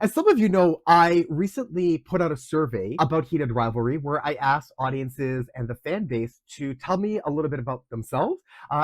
As some of you know, I recently put out a survey about Heated Rivalry where I asked audiences and the fan base to tell me a little bit about themselves,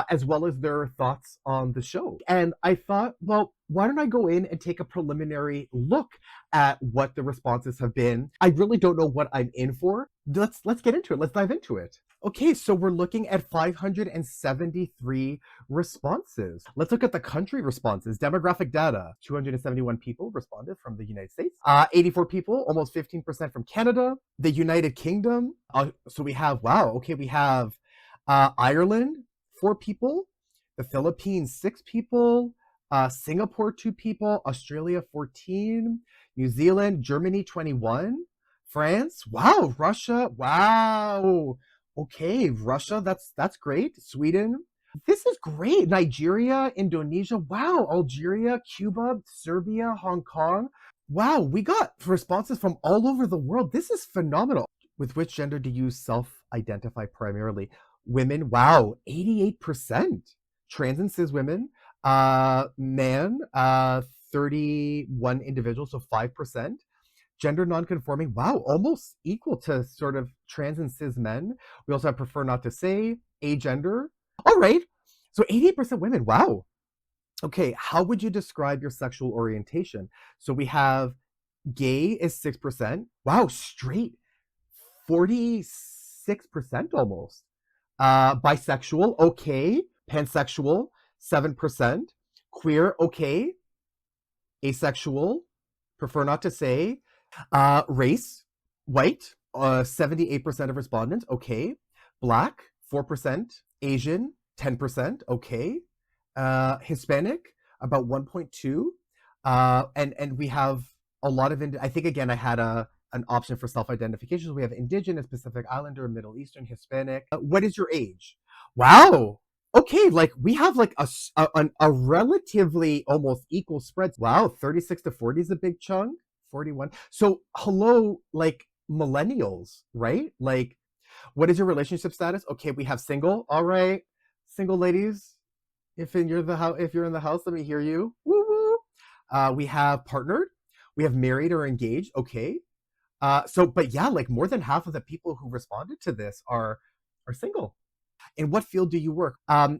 as well as their thoughts on the show. And I thought, well, why don't I go in and take a preliminary look at what the responses have been? I really don't know what I'm in for. Let's get into it. Let's dive into it. Okay, so we're looking at 573 responses. Let's look at the country responses. Demographic data. 271 people responded from the United States. 84 people, almost 15% from Canada. The United Kingdom. So we have, wow, okay, we have Ireland, 4 people. The Philippines, 6 people. Singapore, 2 people. Australia, 14. New Zealand, Germany, 21. France, wow. Russia, wow. Okay, Russia, that's great. Sweden, this is great. Nigeria, Indonesia, wow. Algeria, Cuba, Serbia, Hong Kong. Wow, we got responses from all over the world. This is phenomenal. With which gender do you self-identify primarily? Women, wow, 88%. Trans and cis women, man, 31 individuals, so 5%. Gender non-conforming, wow, almost equal to sort of trans and cis men. We also have prefer not to say, agender. All right, so 88% women, wow. Okay, how would you describe your sexual orientation? So we have gay is 6%. Wow, straight, 46% almost. Bisexual, okay. Pansexual, 7%. Queer, okay. Asexual, prefer not to say. Race, white, 78% of respondents, okay. Black, 4%. Asian, 10%, okay. Hispanic, about 1.2. And we have a lot of, I think again, I had an option for self-identification. So we have Indigenous, Pacific Islander, Middle Eastern, Hispanic. What is your age? Wow. Okay, like we have like a relatively almost equal spread. Wow, 36 to 40 is a big chunk. 41. So hello, like millennials, right? Like, what is your relationship status? Okay, we have single. All right, single ladies. If you're in the house, let me hear you. Woo woo. We have partnered. We have married or engaged. Okay. But yeah, like more than half of the people who responded to this are single. In what field do you work?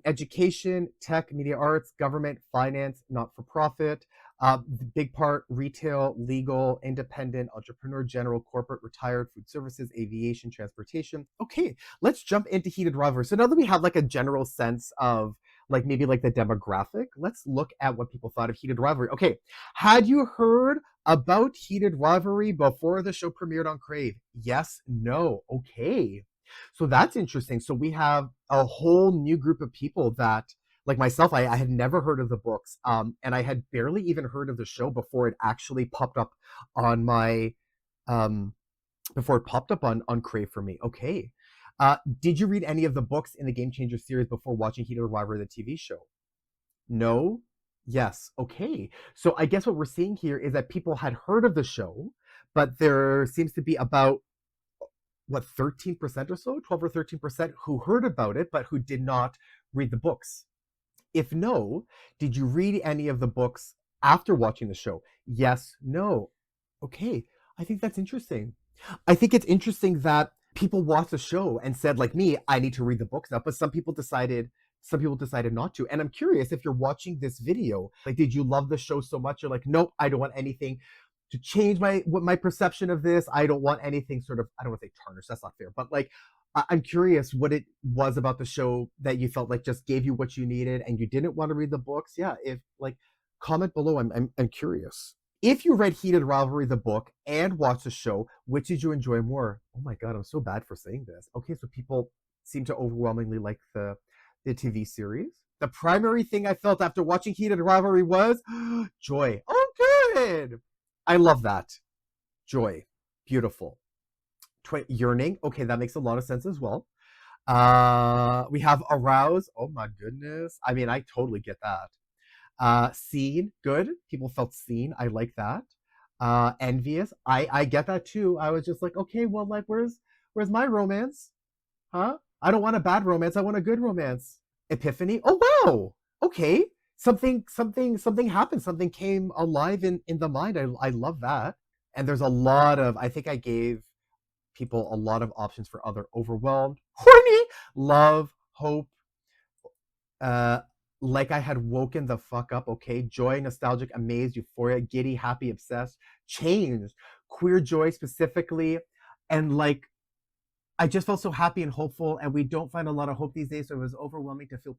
Education, tech, media arts, government, finance, not for profit. The big part, retail, legal, independent, entrepreneur, general, corporate, retired, food services, aviation, transportation. Okay, let's jump into Heated Rivalry. So now that we have like a general sense of like maybe like the demographic, let's look at what people thought of Heated Rivalry. Okay, had you heard about Heated Rivalry before the show premiered on Crave? Yes, no, okay. So that's interesting. So we have a whole new group of people that, like myself, I had never heard of the books, and I had barely even heard of the show before it actually popped up on my, before it popped up on Crave for me. Okay. Did you read any of the books in the Game Changer series before watching Heated Rivalry, the TV show? No? Yes. Okay. So I guess what we're seeing here is that people had heard of the show, but there seems to be about what 13% or so, 12 or 13% who heard about it but who did not read the books. If no, did you read any of the books after watching the show? Yes, no. Okay, I think that's interesting. I think it's interesting that people watched the show and said, like me, I need to read the books now, but some people decided not to. And I'm curious, if you're watching this video, like, did you love the show so much you're like, nope, I don't want anything to change my perception of this. I don't want anything sort of, I don't want to say tarnished, that's not fair, but like, I'm curious what it was about the show that you felt like just gave you what you needed and you didn't want to read the books. Yeah, if like, comment below. I'm curious. If you read Heated Rivalry, the book, and watched the show, which did you enjoy more? Oh my God, I'm so bad for saying this. Okay, so people seem to overwhelmingly like the TV series. The primary thing I felt after watching Heated Rivalry was joy. Oh, good. I love that. Joy. Beautiful. Yearning. Okay, that makes a lot of sense as well. We have arouse. Oh my goodness. I mean, I totally get that. Seen. Good. People felt seen. I like that. Envious. I get that too. I was just like, okay, well, like, where's my romance? Huh? I don't want a bad romance. I want a good romance. Epiphany. Oh wow. Okay. something happened. Something came alive in the mind. I love that. And there's a lot of, I think I gave people a lot of options for other: overwhelmed, horny, love, hope, uh, like I had woken the fuck up, okay, joy, nostalgic, amazed, euphoria, giddy, happy, obsessed, changed, queer joy specifically, and like I just felt so happy and hopeful, and we don't find a lot of hope these days, so it was overwhelming to feel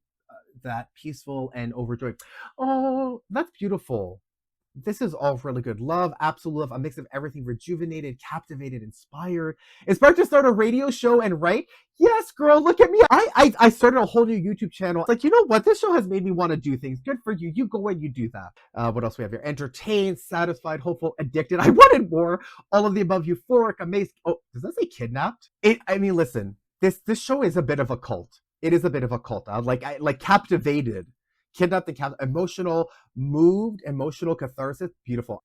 that peaceful and overjoyed. Oh, that's beautiful. This is all really good. Love, absolute love, a mix of everything, rejuvenated, captivated, inspired. Inspired to start a radio show and write. Yes, girl, look at me. I started a whole new YouTube channel. Like, you know what? This show has made me want to do things. Good for you. You go and you do that. What else we have here? Entertained, satisfied, hopeful, addicted. I wanted more. All of the above, euphoric, amazed. Oh, does that say kidnapped? I mean, listen, this show is a bit of a cult. It is a bit of a cult. Like captivated. Kidnapped and emotional, moved, emotional catharsis, beautiful.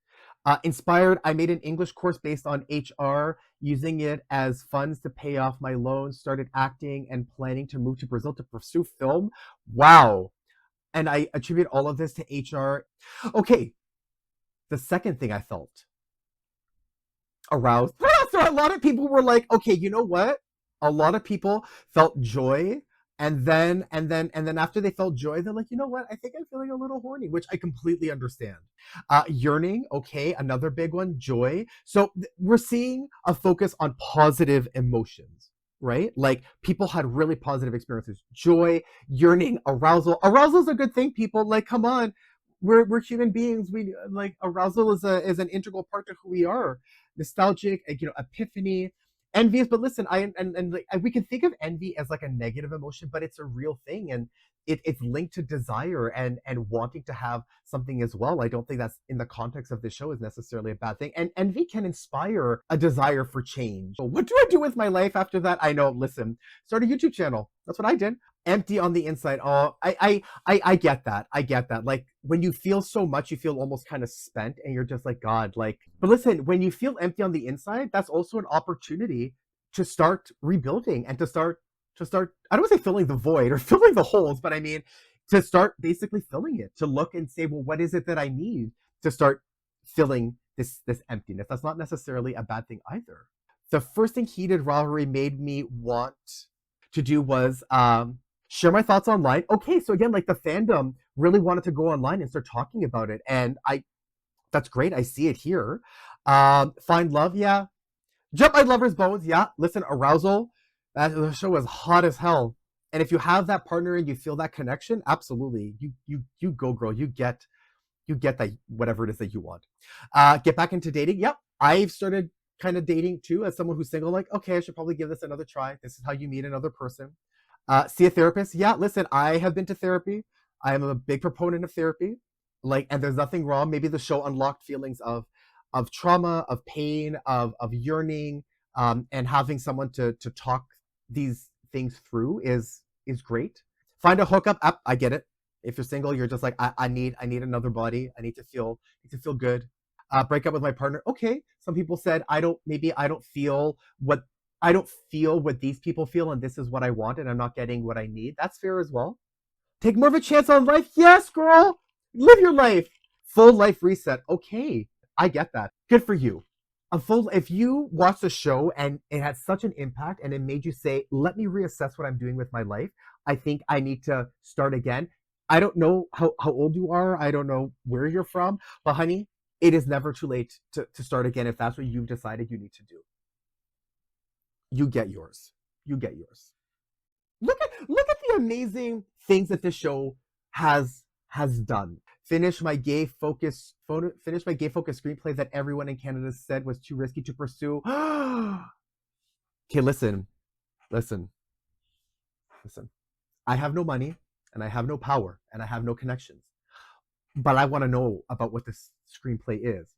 Inspired, I made an English course based on HR, using it as funds to pay off my loans, started acting and planning to move to Brazil to pursue film. Wow. And I attribute all of this to HR. Okay, the second thing I felt, aroused. So a lot of people were like, okay, you know what? A lot of people felt joy, and then after they felt joy, they're like, you know what? I think I'm feeling a little horny, which I completely understand. Yearning, okay, another big one. Joy. So we're seeing a focus on positive emotions, right? Like people had really positive experiences. Joy, yearning, arousal. Arousal is a good thing, people. Like, come on. We're human beings. We like arousal is an integral part of who we are. Nostalgic, epiphany, envious. But listen, and like, we can think of envy as like a negative emotion, but it's a real thing, and it's linked to desire and wanting to have something as well. I don't think that's, in the context of this show, is necessarily a bad thing. And envy can inspire a desire for change. So what do I do with my life after that? I know. Listen, start a YouTube channel. That's what I did. Empty on the inside. Oh, I get that. I get that. Like when you feel so much, you feel almost kind of spent, and you're just like, God, like. But listen, when you feel empty on the inside, that's also an opportunity to start rebuilding and to start. I don't want to say filling the void or filling the holes, but I mean to start basically filling it. To look and say, well, what is it that I need to start filling this emptiness? That's not necessarily a bad thing either. The first thing Heated Rivalry made me want to do was share my thoughts online. Okay, so again, like the fandom really wanted to go online and start talking about it, and that's great. I see it here. Find love, yeah. Jump my lover's bones, yeah. Listen, arousal. The show is hot as hell, and if you have that partner and you feel that connection, absolutely, you go, girl. You get that, whatever it is that you want. Get back into dating. Yep, I've started kind of dating too, as someone who's single. Like, okay, I should probably give this another try. This is how you meet another person. See a therapist. Yeah, listen, I have been to therapy. I am a big proponent of therapy. Like, and there's nothing wrong. Maybe the show unlocked feelings of trauma, of pain, of yearning, and having someone to talk these things through is great. Find a hookup. I get it. If you're single, you're just like, I need another body. I need to feel good. Break up with my partner. Okay. Some people said I don't feel what these people feel, and this is what I want, and I'm not getting what I need. That's fair as well. Take more of a chance on life. Yes, girl. Live your life. Full life reset. Okay. I get that. Good for you. If you watch the show and it had such an impact and it made you say, let me reassess what I'm doing with my life. I think I need to start again. I don't know how old you are. I don't know where you're from, but honey, it is never too late to start again if that's what you've decided you need to do. You get yours. You get yours. Look at the amazing things that this show has done. Finish my gay focus screenplay that everyone in Canada said was too risky to pursue. Okay, listen. I have no money, and I have no power, and I have no connections, but I want to know about what this screenplay is.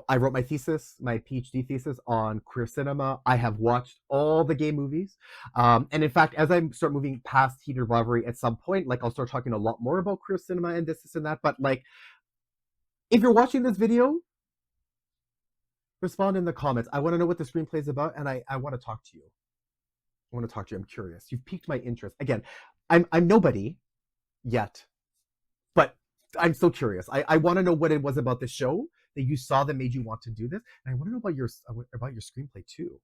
I wrote my thesis, my PhD thesis on queer cinema. I have watched all the gay movies. And in fact, as I start moving past Heated Rivalry at some point, like I'll start talking a lot more about queer cinema and this and that. But like, if you're watching this video, respond in the comments. I want to know what the screenplay is about, and I want to talk to you. I'm curious. You've piqued my interest. Again, I'm nobody. yet. But I'm so curious. I want to know what it was about the show that you saw that made you want to do this. And I want to know about your screenplay too.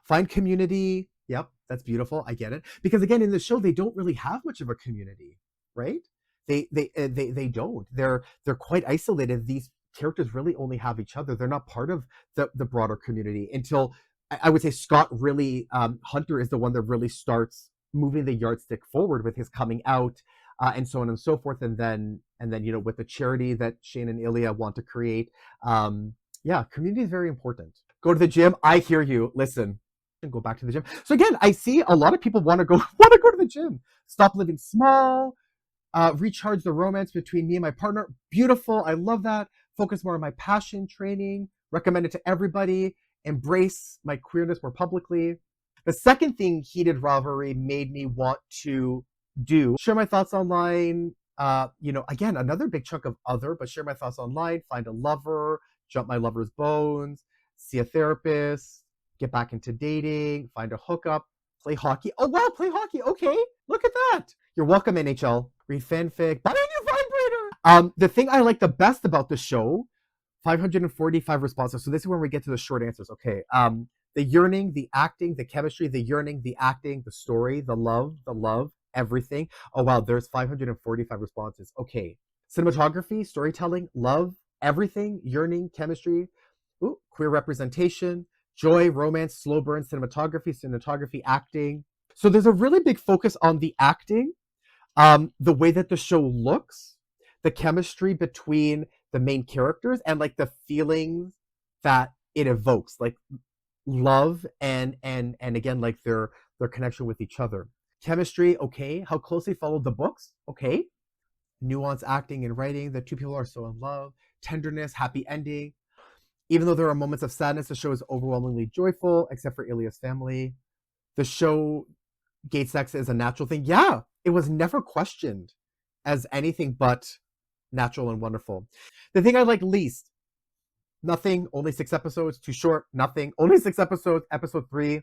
Find community. Yep, that's beautiful. I get it. Because again, in the show, they don't really have much of a community, right? They don't. They're quite isolated. These characters really only have each other. They're not part of the broader community until I would say Scott really Hunter is the one that really starts moving the yardstick forward with his coming out and so on and so forth. And then with the charity that Shane and Ilya want to create. Yeah, community is very important. Go to the gym. I hear you. Listen, and go back to the gym. So again, I see a lot of people want to go to the gym. Stop living small. Recharge the romance between me and my partner. Beautiful. I love that. Focus more on my passion training. Recommend it to everybody. Embrace my queerness more publicly. The second thing Heated Rivalry made me want to do, share my thoughts online. Again, another big chunk of other, but share my thoughts online, find a lover, jump my lover's bones, see a therapist, get back into dating, find a hookup, play hockey. Oh, wow, play hockey. Okay, look at that. You're welcome, NHL. Read fanfic, buy a new vibrator. The thing I like the best about the show, 545 responses. So this is when we get to the short answers. Okay. The yearning, the acting, the chemistry, the yearning, the acting, the story, the love, everything. Oh, wow, there's 545 responses. Okay. Cinematography, storytelling, love, everything, yearning, chemistry, queer representation, joy, romance, slow burn, cinematography, acting. So there's a really big focus on the acting, the way that the show looks, the chemistry between the main characters, and like the feelings that it evokes, like love and again, like their connection with each other. Chemistry, okay. How closely followed the books, okay. Nuance, acting, and writing. The two people are so in love. Tenderness, happy ending. Even though there are moments of sadness, the show is overwhelmingly joyful, except for Ilya's family. The show gay sex is a natural thing. Yeah, it was never questioned as anything but natural and wonderful. The thing I like least, nothing, only 6 episodes, too short, nothing, only 6 episodes, episode 3.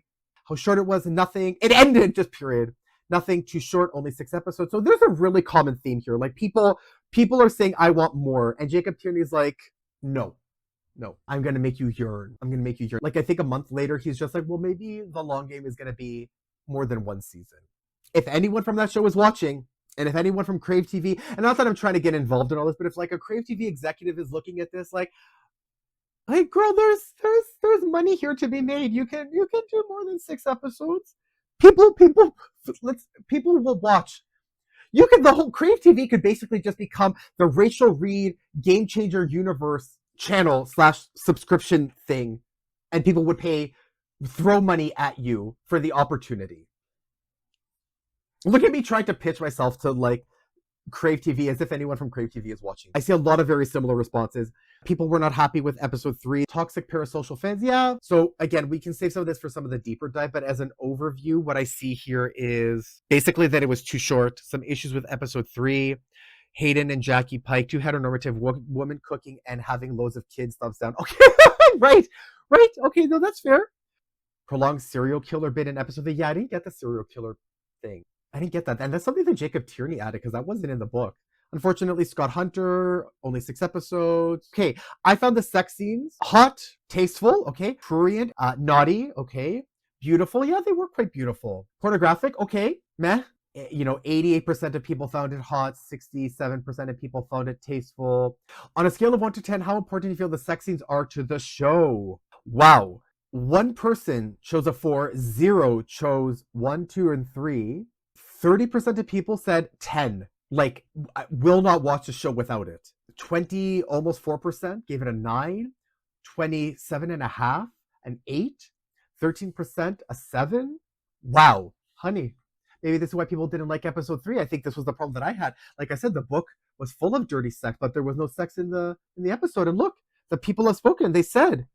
How short it was, nothing. It ended, just period. Nothing, too short, only 6 episodes. So there's a really common theme here. Like people are saying, I want more. And Jacob Tierney's like, no, I'm going to make you yearn. Like, I think a month later, he's just like, well, maybe the long game is going to be more than 1 season. If anyone from that show is watching, and if anyone from Crave TV, and not that I'm trying to get involved in all this, but if like a Crave TV executive is looking at this, like girl, there's money here to be made. You can do more than 6 episodes. People will watch. The whole Crave TV could basically just become the Rachel Reed Game Changer Universe channel / subscription thing, and people would throw money at you for the opportunity. Look at me trying to pitch myself to like Crave TV as if anyone from Crave TV is watching. I see a lot of very similar responses. People were not happy with episode 3. Toxic parasocial fans. Yeah. So again, we can save some of this for some of the deeper dive, but as an overview, what I see here is basically that it was too short. Some issues with episode 3. Hayden and Jackie Pike, 2 heteronormative women cooking and having loads of kids. Thumbs down. Okay. Right. Okay. No, that's fair. Prolonged serial killer bit in episode 3. Yeah, I didn't get the serial killer thing. I didn't get that. And that's something that Jacob Tierney added because that wasn't in the book. Unfortunately, Scott Hunter, only 6 episodes. Okay, I found the sex scenes hot, tasteful, okay, prurient, naughty, okay, beautiful. Yeah, they were quite beautiful. Pornographic, okay, meh. 88% of people found it hot, 67% of people found it tasteful. On a scale of 1 to 10, how important do you feel the sex scenes are to the show? Wow. 1 person chose a 4, 0 chose 1, 2, and 3. 30% of people said 10. Like, I will not watch the show without it. 20, almost 4% gave it a 9. 27.5, an 8. 13%, a 7. Wow, honey. Maybe this is why people didn't like episode 3. I think this was the problem that I had. Like I said, the book was full of dirty sex, but there was no sex in the episode. And look, the people have spoken. They said,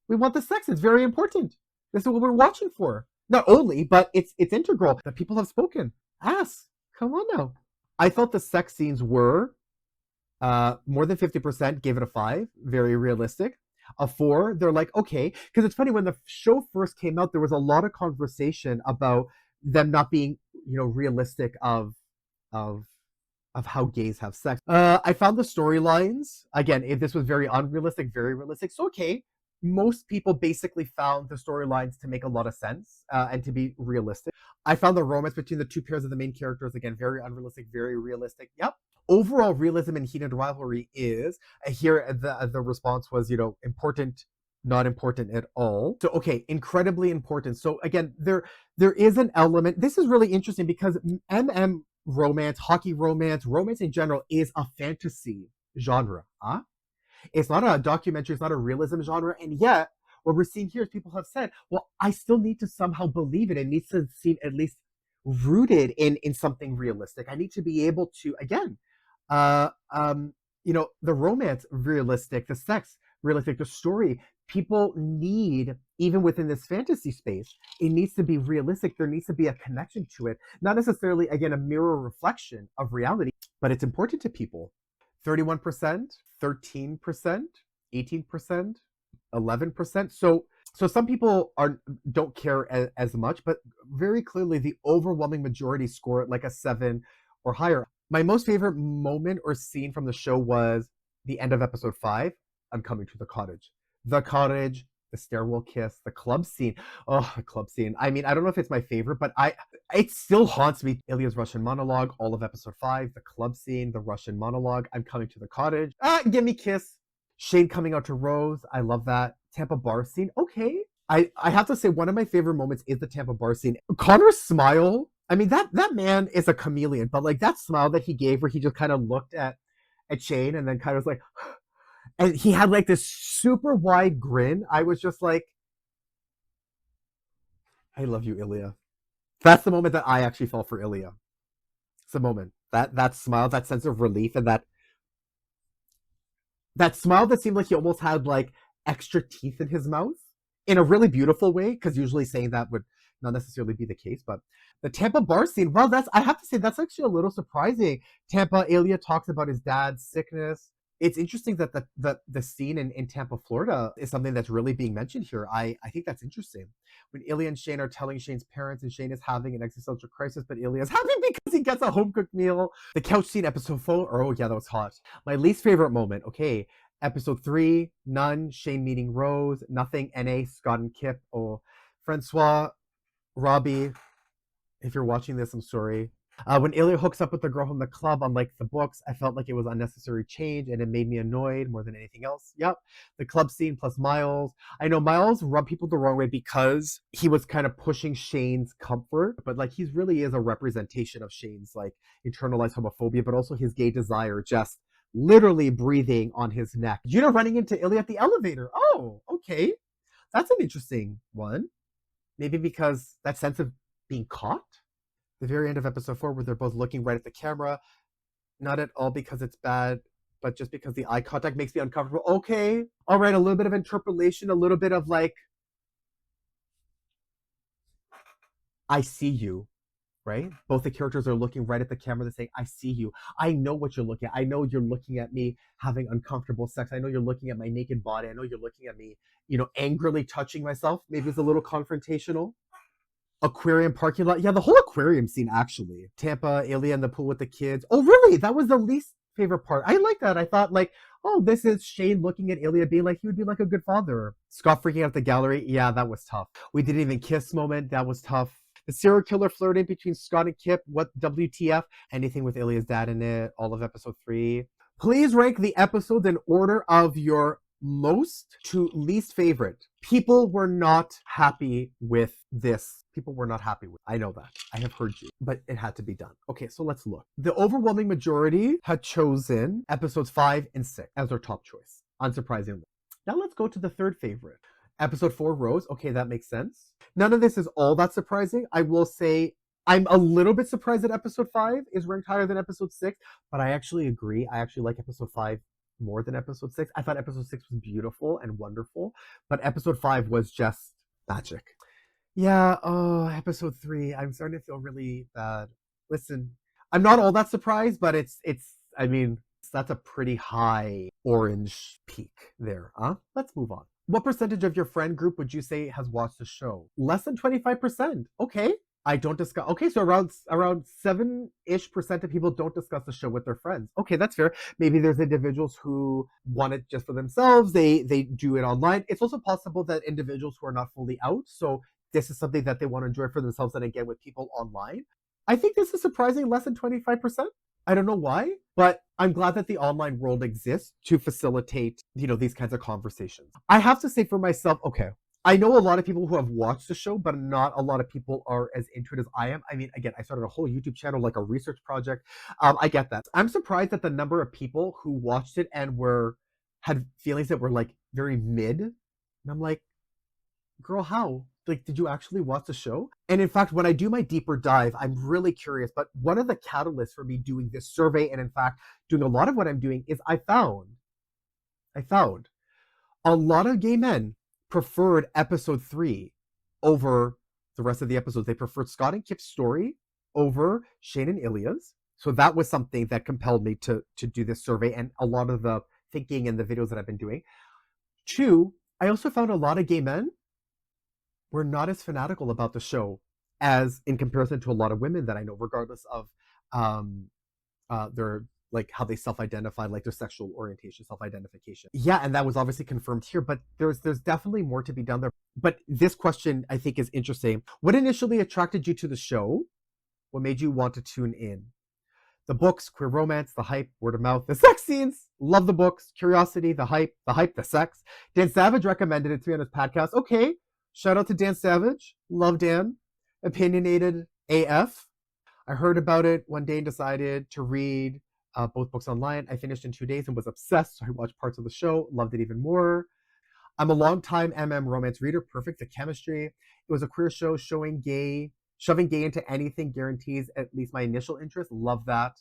we want the sex. It's very important. This is what we're watching for. Not only, but it's integral. The people have spoken. Ask. Come on now. I thought the sex scenes were more than 50% gave it a 5. Very realistic. A 4, they're like, okay. Because it's funny, when the show first came out, there was a lot of conversation about them not being, realistic of of how gays have sex. I found the storylines, again, this was very unrealistic, very realistic. So, okay, most people basically found the storylines to make a lot of sense and to be realistic. I found the romance between the two pairs of the main characters, again, very unrealistic, very realistic. Yep. Overall, realism in Heated Rivalry is, here the response was, important, not important at all. So, okay, incredibly important. So again, there is an element. This is really interesting because romance, hockey romance in general is a fantasy genre. Huh? It's not a documentary, it's not a realism genre. And yet, what we're seeing here is people have said, well, I still need to somehow believe it. It needs to seem at least rooted in something realistic. I need to be able to, again, the romance realistic, the sex realistic, the story. People need, even within this fantasy space, it needs to be realistic. There needs to be a connection to it. Not necessarily, again, a mirror reflection of reality, but it's important to people. 31%, 13%, 18%, 11%. So some people don't care as much, but very clearly the overwhelming majority score it like a 7 or higher. My most favorite moment or scene from the show was the end of episode 5, I'm Coming to the Cottage. The cottage, the stairwell kiss, the club scene. Oh, the club scene. I mean, I don't know if it's my favorite, but it still haunts me. Ilya's Russian monologue, all of episode 5, the club scene, the Russian monologue, I'm Coming to the Cottage. Give me kiss. Shane coming out to Rose. I love that. Tampa bar scene. Okay. I have to say one of my favorite moments is the Tampa bar scene. Connor's smile. I mean, that man is a chameleon, but like that smile that he gave where he just kind of looked at Shane and then kind of was like, and he had like this super wide grin. I was just like, I love you, Ilya. That's the moment that I actually fell for Ilya. It's the moment. That smile, that sense of relief, and that smile that seemed like he almost had like extra teeth in his mouth in a really beautiful way, because usually saying that would not necessarily be the case. But the Tampa bar scene, well, I have to say that's actually a little surprising. Tampa, Ilya talks about his dad's sickness. It's interesting that the scene in Tampa, Florida is something that's really being mentioned here. I think that's interesting. When Ilya and Shane are telling Shane's parents, and Shane is having an existential crisis, but Ilya is happy because he gets a home-cooked meal. The couch scene, episode 4, oh yeah, that was hot. My least favorite moment, okay, episode 3, none, Shane meeting Rose, nothing, NA, Scott and Kip, oh, Francois, Robbie, if you're watching this, I'm sorry. When Ilya hooks up with the girl from the club, unlike the books, I felt like it was unnecessary change and it made me annoyed more than anything else. Yep. The club scene plus Miles. I know Miles rubbed people the wrong way because he was kind of pushing Shane's comfort, but like he really is a representation of Shane's like internalized homophobia, but also his gay desire just literally breathing on his neck. Gina running into Ilya at the elevator. Oh, okay. That's an interesting one. Maybe because that sense of being caught. The very end of episode 4 where they're both looking right at the camera, not at all because it's bad, but just because the eye contact makes me uncomfortable. Okay, all right, a little bit of interpolation, a little bit of like, I see you, right? Both the characters are looking right at the camera. They're saying, I see you. I know what you're looking at. I know you're looking at me having uncomfortable sex. I know you're looking at my naked body. I know you're looking at me, angrily touching myself. Maybe it's a little confrontational. Aquarium parking lot. Yeah, the whole aquarium scene, actually. Tampa, Ilya in the pool with the kids. Oh, really? That was the least favorite part. I like that. I thought, like, oh, this is Shane looking at Ilya being like, he would be like a good father. Scott freaking out at the gallery. Yeah, that was tough. We didn't even kiss moment. That was tough. The serial killer flirting between Scott and Kip. What WTF? Anything with Ilya's dad in it. All of episode 3. Please rank the episodes in order of your most to least favorite. People were not happy with this. People were not happy with. I know that. I have heard you, but it had to be done. Okay, so let's look. The overwhelming majority had chosen episodes 5 and 6 as their top choice, unsurprisingly. Now let's go to the third favorite. Episode 4, Rose. Okay, that makes sense. None of this is all that surprising. I will say I'm a little bit surprised that episode 5 is ranked higher than episode 6, but I actually agree. I actually like episode 5 more than episode 6. I thought episode 6 was beautiful and wonderful, but episode 5 was just magic. Yeah, oh, episode 3. I'm starting to feel really bad. Listen, I'm not all that surprised, but I mean, that's a pretty high orange peak there, huh? Let's move on. What percentage of your friend group would you say has watched the show? Less than 25%. Okay. I don't discuss. Okay, so around 7-ish% of people don't discuss the show with their friends. Okay, that's fair. Maybe there's individuals who want it just for themselves. They do it online. It's also possible that individuals who are not fully out, so this is something that they want to enjoy for themselves, and again with people online. I think this is surprising less than 25%. I don't know why, but I'm glad that the online world exists to facilitate, these kinds of conversations. I have to say for myself, okay, I know a lot of people who have watched the show, but not a lot of people are as into it as I am. I mean, again, I started a whole YouTube channel, like a research project. I get that. I'm surprised at the number of people who watched it and had feelings that were like very mid. And I'm like, girl, how? Like, did you actually watch the show? And in fact, when I do my deeper dive, I'm really curious. But one of the catalysts for me doing this survey, and in fact, doing a lot of what I'm doing, is I found a lot of gay men preferred episode 3 over the rest of the episodes. They preferred Scott and Kip's story over Shane and Ilya's. So that was something that compelled me to do this survey and a lot of the thinking and the videos that I've been doing. 2, I also found a lot of gay men were not as fanatical about the show as in comparison to a lot of women that I know, regardless of their like how they self-identify, like their sexual orientation, self-identification. Yeah, and that was obviously confirmed here, but there's definitely more to be done there. But this question I think is interesting. What initially attracted you to the show? What made you want to tune in? The books, queer romance, the hype, word of mouth, the sex scenes. Love the books, curiosity, the hype, the sex. Dan Savage recommended it to me on his podcast. Okay, shout out to Dan Savage. Love Dan. Opinionated AF. I heard about it one day and decided to read both books online. I finished in 2 days and was obsessed, so I watched parts of the show, loved it even more. I'm a longtime romance reader, perfect at chemistry. It was a queer show shoving gay into anything guarantees at least my initial interest. Love that.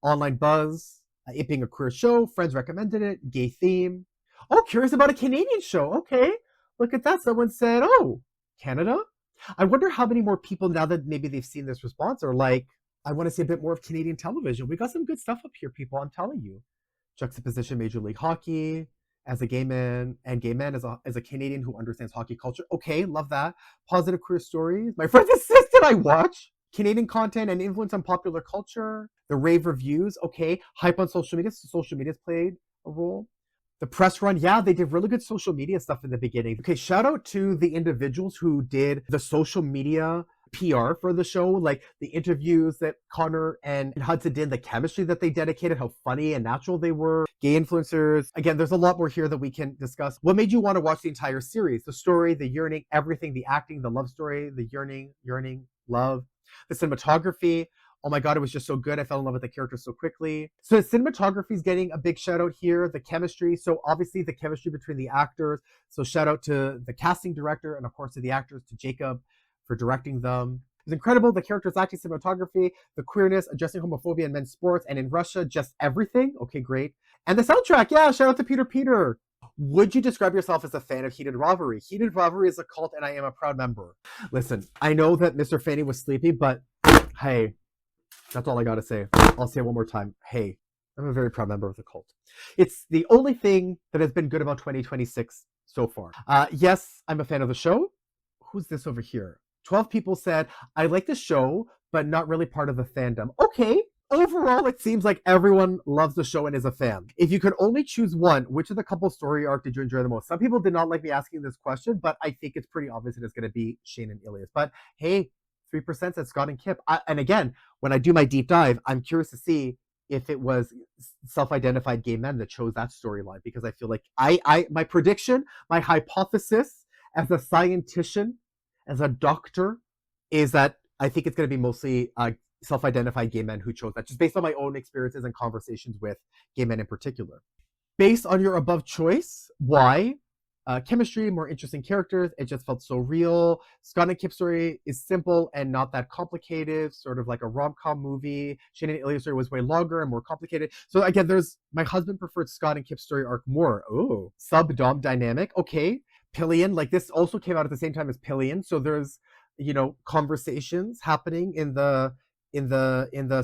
Online buzz, it being a queer show, friends recommended it, gay theme. Oh, curious about a Canadian show. Okay, look at that. Someone said, oh, Canada? I wonder how many more people, now that maybe they've seen this response, are like, I want to see a bit more of Canadian television. We got some good stuff up here, people, I'm telling you. Juxtaposition Major League Hockey as a gay man, and gay man as a Canadian who understands hockey culture. Okay, love that. Positive queer stories. My friends insisted I watch. Canadian content and influence on popular culture. The rave reviews. Okay. Hype on social media. So social media's played a role. The press run, yeah, they did really good social media stuff in the beginning. Okay, shout out to the individuals who did the social media PR for the show, like the interviews that Connor and Hudson did, the chemistry that they dedicated, how funny and natural they were, gay influencers. Again, there's a lot more here that we can discuss. What made you want to watch the entire series? The story, the yearning, everything, the acting, the love story, the yearning, love, the cinematography. Oh my God, it was just so good. I fell in love with the characters so quickly. So the cinematography is getting a big shout out here. The chemistry. So obviously the chemistry between the actors. So shout out to the casting director and of course to the actors, to Jacob for directing them. It was incredible. The characters acting, cinematography, the queerness, addressing homophobia in men's sports and in Russia, just everything. Okay, great. And the soundtrack. Yeah, shout out to Peter. Would you describe yourself as a fan of Heated Rivalry? Heated Rivalry is a cult and I am a proud member. Listen, I know that Mr. Fanny was sleepy, but hey, that's all I gotta say. I'll say it one more time. Hey, I'm a very proud member of the cult. It's the only thing that has been good about 2026 so far. Yes, I'm a fan of the show. Who's this over here? 12 people said, I like the show, but not really part of the fandom. Okay. Overall, it seems like everyone loves the show and is a fan. If you could only choose one, which of the couple story arc did you enjoy the most? Some people did not like me asking this question, but I think it's pretty obvious it is going to be Shane and Ilya's. But hey, 3% said Scott and Kip. And again, when I do my deep dive, I'm curious to see if it was self-identified gay men that chose that storyline, because I feel like my prediction, my hypothesis as a scientician, as a doctor, is that I think it's going to be mostly self-identified gay men who chose that, just based on my own experiences and conversations with gay men in particular. Based on your above choice, why? Chemistry, more interesting characters, it just felt so real. Scott and Kip's story is simple and not that complicated, sort of like a rom-com movie. Shane and Ilya's story was way longer and more complicated. So again, my husband preferred Scott and Kip's story arc more. Oh, sub-dom dynamic. Okay. Pillion, like this also came out at the same time as Pillion. So there's, conversations happening in the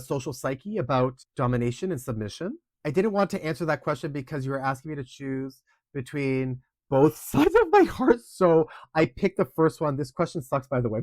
social psyche about domination and submission. I didn't want to answer that question because you were asking me to choose between both sides of my heart, so I picked the first one. This question sucks, by the way.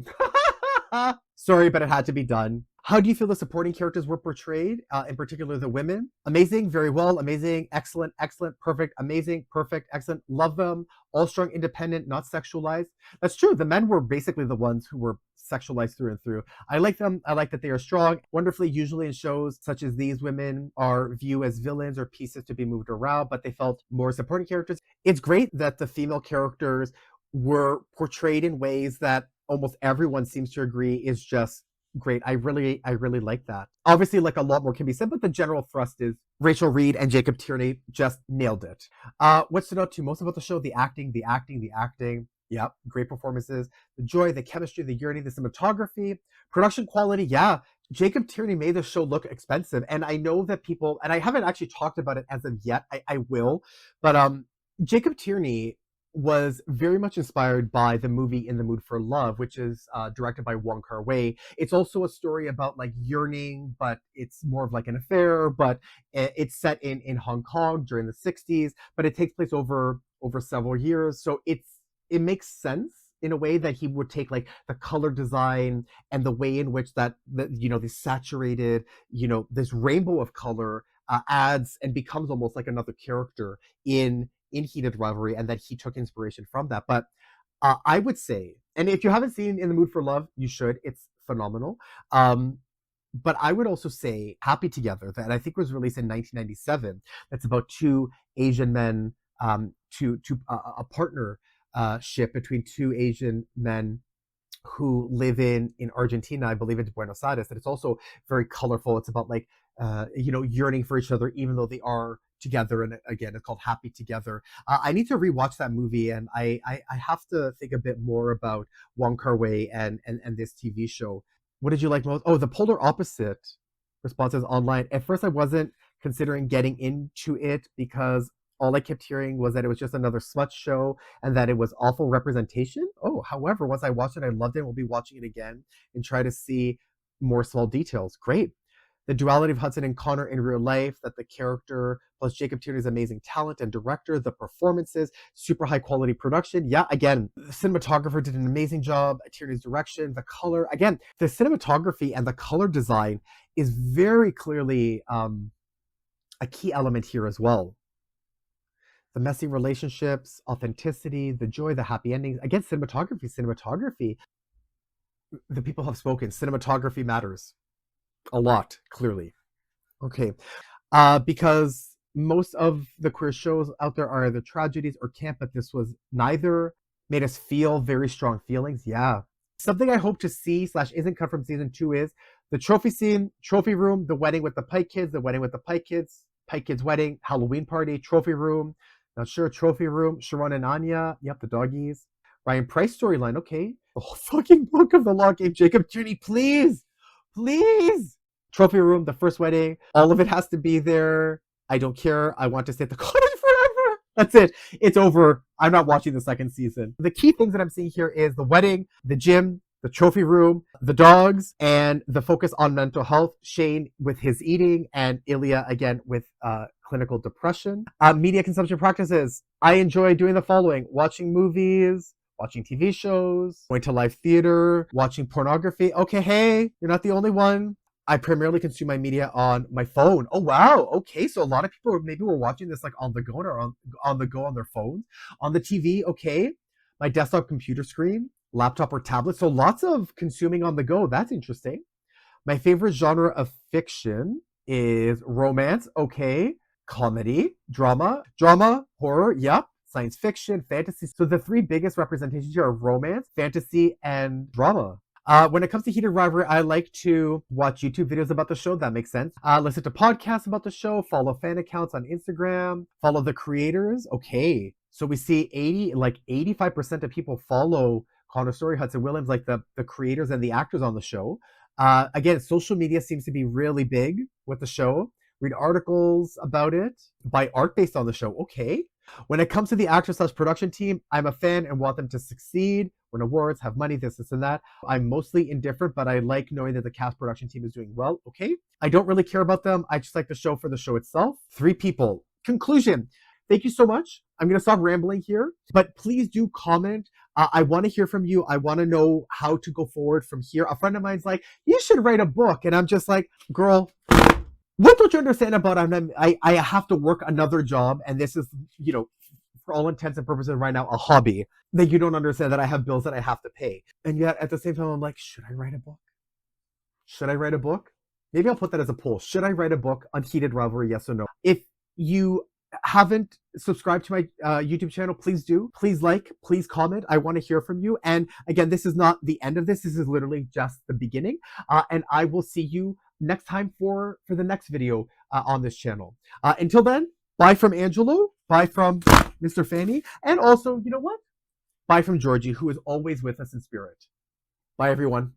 Sorry, but it had to be done. How do you feel the supporting characters were portrayed, in particular the women? Amazing, very well, amazing, excellent, excellent, perfect, amazing, perfect, excellent, love them, all strong, independent, not sexualized. That's true. The men were basically the ones who were sexualized through and through. I like them. I like that they are strong. Wonderfully, usually in shows such as these, women are viewed as villains or pieces to be moved around, but they felt more supporting characters. It's great that the female characters were portrayed in ways that almost everyone seems to agree is just great. I really like that. Obviously, like a lot more can be said, but the general thrust is Rachel Reed and Jacob Tierney just nailed it. What stood out to you most about the show? The acting, the acting, the acting. Yep, great performances. The joy, the chemistry, the yearning, the cinematography, production quality. Yeah, Jacob Tierney made the show look expensive, and I know that people, and I haven't actually talked about it as of yet. I will, but Jacob Tierney was very much inspired by the movie In the Mood for Love, which is directed by Wong Kar-wai. It's also a story about like yearning, but it's more of like an affair, but it's set in Hong Kong during the 60s, but it takes place over several years. So it makes sense in a way that he would take like the color design and the way in which that this saturated, this rainbow of color adds and becomes almost like another character in Heated Rivalry, and that he took inspiration from that. But I would say, and if you haven't seen In the Mood for Love, you should. It's phenomenal. But I would also say Happy Together, that I think was released in 1997. That's about two Asian men, a partnership between two Asian men who live in Argentina. I believe it's Buenos Aires. And it's also very colorful. It's about like yearning for each other, even though they are together. And again, it's called Happy Together. I need to rewatch that movie, and I have to think a bit more about Wong Kar-wai and this TV show. What did you like most? Oh, the polar opposite responses online. At first, I wasn't considering getting into it because all I kept hearing was that it was just another smut show and that it was awful representation. Oh, however, once I watched it, I loved it. We'll be watching it again and try to see more small details. Great. The duality of Hudson and Connor in real life, that the character plus Jacob Tierney's amazing talent and director, the performances, super high quality production. Yeah, again, the cinematographer did an amazing job. Tierney's direction, the color. Again, the cinematography and the color design is very clearly a key element here as well. The messy relationships, authenticity, the joy, the happy endings. Again, cinematography. The people have spoken. Cinematography matters a lot, clearly. Okay. Because most of the queer shows out there are either tragedies or camp, but this was neither. Made us feel very strong feelings. Yeah. Something I hope to see / isn't cut from season 2 is the trophy scene, trophy room, the wedding with the Pike kids, the wedding with the Pike kids wedding, Halloween party, trophy room. Not sure, trophy room, Sharon and Anya. Yep, the doggies. Ryan Price storyline. Okay. The whole fucking book of the law game. Jacob Tierney, please. Please. Trophy room, the first wedding. All of it has to be there. I don't care. I want to stay at the cottage forever. That's it. It's over. I'm not watching the second season. The key things that I'm seeing here is the wedding, the gym, the trophy room, the dogs, and the focus on mental health. Shane with his eating, and Ilya again with clinical depression. Media consumption practices. I enjoy doing the following: watching movies, watching TV shows, going to live theater, watching pornography. Okay, hey, you're not the only one. I primarily consume my media on my phone. Oh, wow. Okay, so a lot of people maybe were watching this like on the go or on the go on their phones. On the TV, okay. My desktop computer screen, laptop or tablet. So lots of consuming on the go. That's interesting. My favorite genre of fiction is romance. Okay. Comedy, drama, horror. Yep. Science fiction, fantasy. So the three biggest representations here are romance, fantasy, and drama. When it comes to Heated Rivalry, I like to watch YouTube videos about the show. That makes sense. Listen to podcasts about the show. Follow fan accounts on Instagram. Follow the creators. Okay. So we see 85% of people follow Connor Story, Hudson Williams, like the creators and the actors on the show. Again, social media seems to be really big with the show. Read articles about it. Buy art based on the show. Okay. When it comes to the actor / production team, I'm a fan and want them to succeed, win awards, have money, this and that. I'm mostly indifferent, but I like knowing that the cast production team is doing well. Okay. I don't really care about them. I just like the show for the show itself. 3 people. Conclusion. thank you so much. I'm going to stop rambling here, but please do comment. I want to hear from you. I want to know how to go forward from here. A friend of mine's like, you should write a book. And I'm just like, girl, what don't you understand about I have to work another job, and this is, for all intents and purposes right now, a hobby, that you don't understand that I have bills that I have to pay. And yet at the same time, I'm like, should I write a book? Should I write a book? Maybe I'll put that as a poll. Should I write a book on Heated Rivalry, yes or no? If you haven't subscribed to my YouTube channel, please do. Please like, please comment. I want to hear from you. And again, this is not the end of this. This is literally just the beginning. And I will see you next time for the next video on this channel. Until then, bye from Angelo. Bye from Mr. Fanny. And also, you know what? Bye from Georgie, who is always with us in spirit. Bye, everyone.